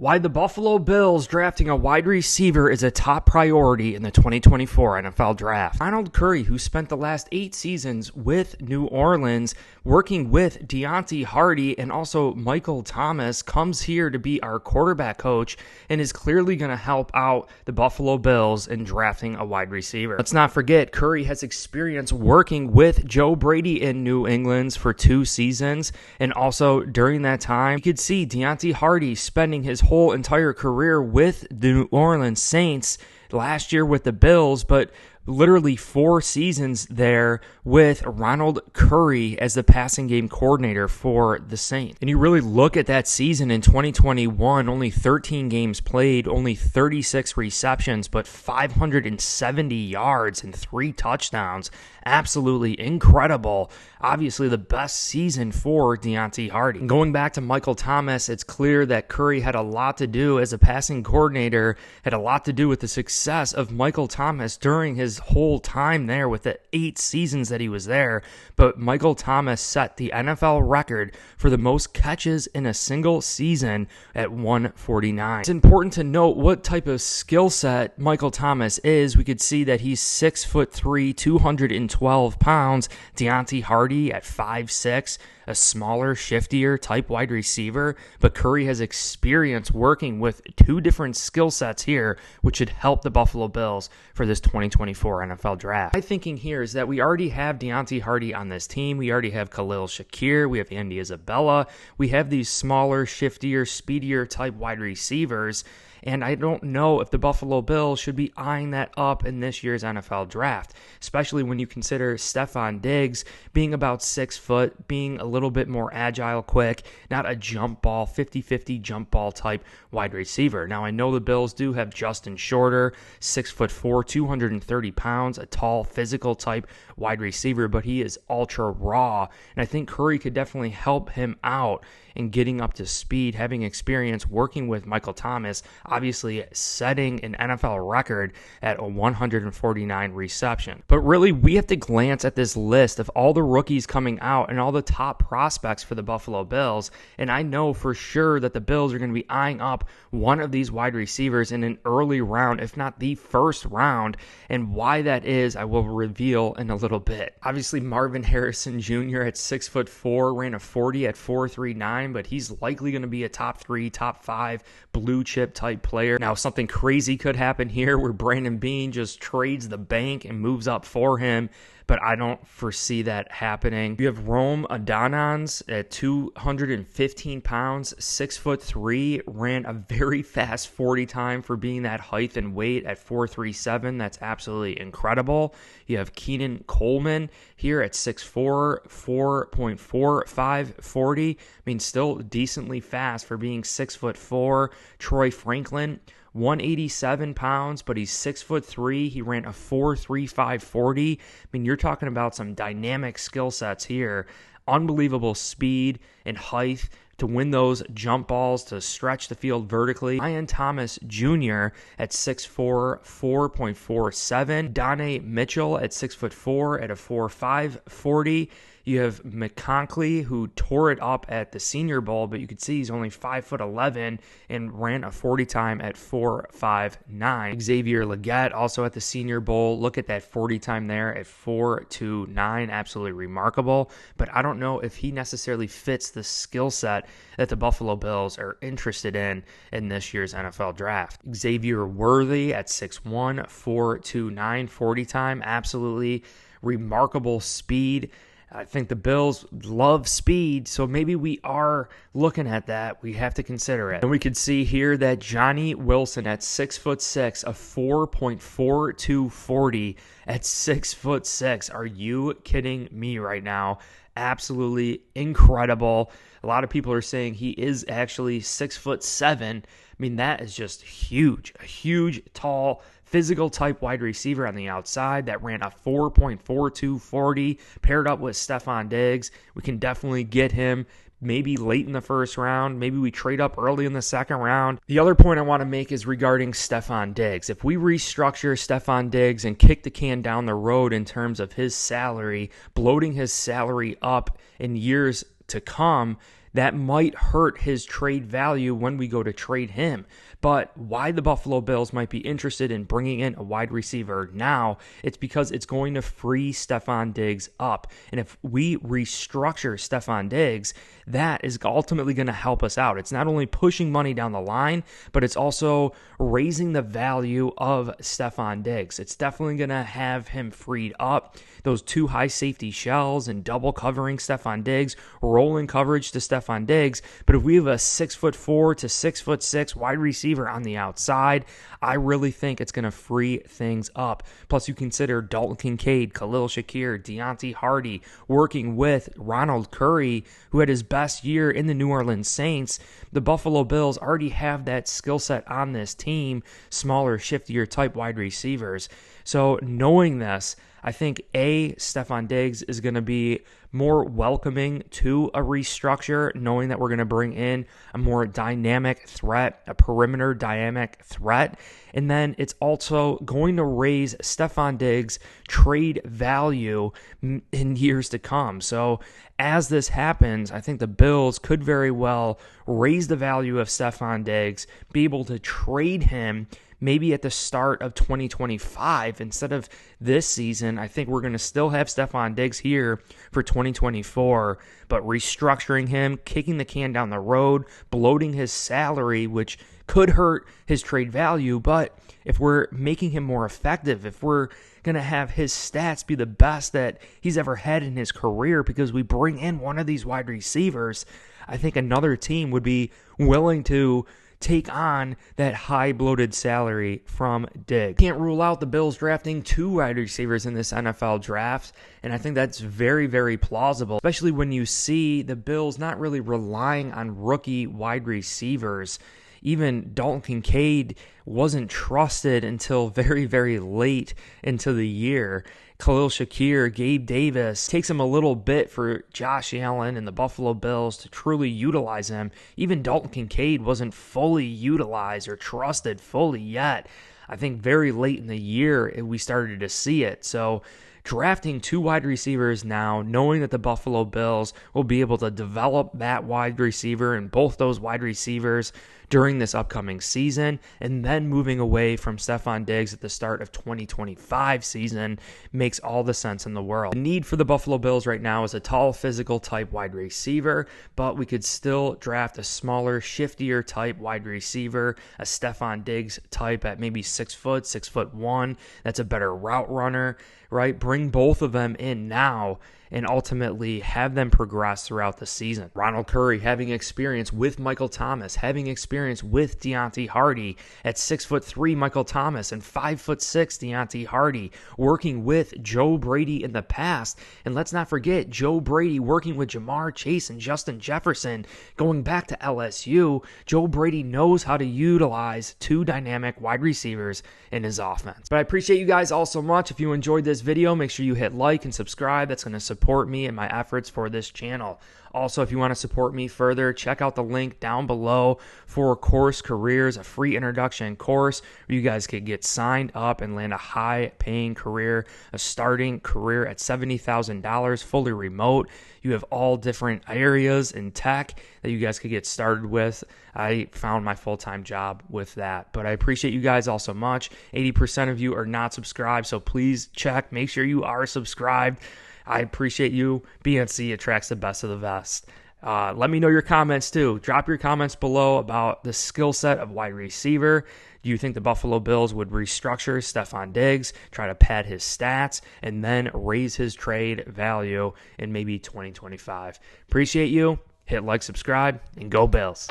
Why the Buffalo Bills drafting a wide receiver is a top priority in the 2024 NFL Draft. Ronald Curry, who spent the last 8 seasons with New Orleans, working with Deonte Harty and also Michael Thomas, comes here to be our quarterback coach and is clearly going to help out the Buffalo Bills in drafting a wide receiver. Let's not forget, Curry has experience working with Joe Brady in New England for 2 seasons, and also during that time, you could see Deonte Harty spending his whole entire career with the New Orleans Saints, last year with the Bills, but literally 4 seasons there with Ronald Curry as the passing game coordinator for the Saints. And you really look at that season in 2021, only 13 games played, only 36 receptions, but 570 yards and 3 touchdowns. Absolutely incredible. Obviously the best season for Deonte Harty. Going back to Michael Thomas, it's clear that Curry had a lot to do as a passing coordinator, had a lot to do with the success of Michael Thomas during his whole time there with the 8 seasons that he was there. But Michael Thomas set the NFL record for the most catches in a single season at 149. It's important to note what type of skill set Michael Thomas is. We could see that he's 6'3", 212 pounds. Deonte Harty at 5'6", a smaller, shiftier type wide receiver, but Curry has experience working with 2 different skill sets here, which should help the Buffalo Bills for this 2024 NFL Draft. My thinking here is that we already have Deonte Harty on this team. We already have Khalil Shakir. We have Andy Isabella. We have these smaller, shiftier, speedier type wide receivers. And I don't know if the Buffalo Bills should be eyeing that up in this year's NFL Draft, especially when you consider Stefon Diggs being about 6 foot, being a little bit more agile, quick, not a jump ball, 50-50 jump ball type wide receiver. Now, I know the Bills do have Justin Shorter, 6'4", 230 pounds, a tall, physical type wide receiver, but he is ultra raw. And I think Curry could definitely help him out in getting up to speed, having experience working with Michael Thomas, obviously setting an NFL record at a 149 reception. But really, we have to glance at this list of all the rookies coming out and all the top prospects for the Buffalo Bills, and I know for sure that the Bills are going to be eyeing up one of these wide receivers in an early round, if not the first round, and why that is, I will reveal in a little bit. Obviously, Marvin Harrison Jr. at 6'4", ran a 40 at 4.39, but he's likely going to be a top 3, top 5 blue chip type player. Now, something crazy could happen here where Brandon Beane just trades the bank and moves up for him, but I don't foresee that happening. You have Rome Odonans at 215 pounds, 6'3", ran a very fast 40 time for being that height and weight at 4.37. That's absolutely incredible. You have Keenan Coleman here at 6'4", 4.45 40. I mean, still decently fast for being 6'4". Troy Franklin, 187 pounds, but he's 6'3". He ran a 4.35 40. I mean, you're talking about some dynamic skill sets here. Unbelievable speed and height to win those jump balls, to stretch the field vertically. Ian Thomas Jr. at 6'4", 4.47. Donnie Mitchell at 6'4", at a 4.5 40. You have McConkley, who tore it up at the Senior Bowl, but you could see he's only 5'11" and ran a 40 time at 4.59. Xavier Legette, also at the Senior Bowl. Look at that 40 time there at 4.29. Absolutely remarkable. But I don't know if he necessarily fits the skill set that the Buffalo Bills are interested in this year's NFL Draft. Xavier Worthy at 6'1", 4.29 40 time. Absolutely remarkable speed. I think the Bills love speed, so maybe we are looking at that. We have to consider it. And we could see here that Johnny Wilson at 6'6", a 4.42 40 at 6'6". Are you kidding me right now? Absolutely incredible. A lot of people are saying he is actually 6'7". I mean, that is just huge. A huge, tall, physical type wide receiver on the outside that ran a 4.42 40, paired up with Stefon Diggs. We can definitely get him maybe late in the first round. Maybe we trade up early in the second round. The other point I want to make is regarding Stefon Diggs. If we restructure Stefon Diggs and kick the can down the road in terms of his salary, bloating his salary up in years to come, that might hurt his trade value when we go to trade him. But why the Buffalo Bills might be interested in bringing in a wide receiver now, it's because it's going to free Stefon Diggs up. And if we restructure Stefon Diggs, that is ultimately going to help us out. It's not only pushing money down the line, but it's also raising the value of Stefon Diggs. It's definitely going to have him freed up. Those two high safety shells and double covering Stefon Diggs, rolling coverage to Stefon Diggs. But if we have a 6'4" to 6'6" wide receiver on the outside, I really think it's going to free things up. Plus, you consider Dalton Kincaid, Khalil Shakir, Deonte Harty working with Ronald Curry, who had his best year in the New Orleans Saints. The Buffalo Bills already have that skill set on this team, smaller, shiftier type wide receivers. So knowing this, I think Stefon Diggs is going to be more welcoming to a restructure, knowing that we're going to bring in a more dynamic threat, a perimeter dynamic threat. And then it's also going to raise Stefon Diggs' trade value in years to come. So as this happens, I think the Bills could very well raise the value of Stefon Diggs, be able to trade him maybe at the start of 2025 instead of this season. I think we're going to still have Stefon Diggs here for 2024, but restructuring him, kicking the can down the road, bloating his salary, which could hurt his trade value. But if we're making him more effective, if we're going to have his stats be the best that he's ever had in his career because we bring in one of these wide receivers, I think another team would be willing to take on that high bloated salary from Diggs. Can't rule out the Bills drafting two wide receivers in this NFL draft, and I think that's very, very plausible, especially when you see the Bills not really relying on rookie wide receivers. Even Dalton Kincaid wasn't trusted until very, very late into the year. Khalil Shakir, Gabe Davis, takes him a little bit for Josh Allen and the Buffalo Bills to truly utilize him. Even Dalton Kincaid wasn't fully utilized or trusted fully yet. I think very late in the year we started to see it. So drafting two wide receivers now, knowing that the Buffalo Bills will be able to develop that wide receiver and both those wide receivers during this upcoming season, and then moving away from Stefon Diggs at the start of 2025 season makes all the sense in the world. The need for the Buffalo Bills right now is a tall, physical type wide receiver, but we could still draft a smaller, shiftier type wide receiver, a Stefon Diggs type at maybe 6 foot, 6'1". That's a better route runner, right? Bring both of them in now and ultimately have them progress throughout the season. Ronald Curry having experience with Michael Thomas, having experience with Deonte Harty at 6'3", Michael Thomas, and 5'6", Deonte Harty, working with Joe Brady in the past. And let's not forget Joe Brady working with Jamar Chase and Justin Jefferson going back to LSU. Joe Brady knows how to utilize two dynamic wide receivers in his offense. But I appreciate you guys all so much. If you enjoyed this video, make sure you hit like and subscribe. That's going to support me and my efforts for this channel. Also, if you want to support me further, check out the link down below for Course Careers, a free introduction course where you guys could get signed up and land a high-paying career, a starting career at $70,000, fully remote. You have all different areas in tech that you guys could get started with. I found my full-time job with that. But I appreciate you guys all so much. 80% of you are not subscribed, so please check. Make sure you are subscribed. I appreciate you. BNC attracts the best of the best. Let me know your comments too. Drop your comments below about the skill set of wide receiver. Do you think the Buffalo Bills would restructure Stefon Diggs, try to pad his stats, and then raise his trade value in maybe 2025? Appreciate you. Hit like, subscribe, and go Bills.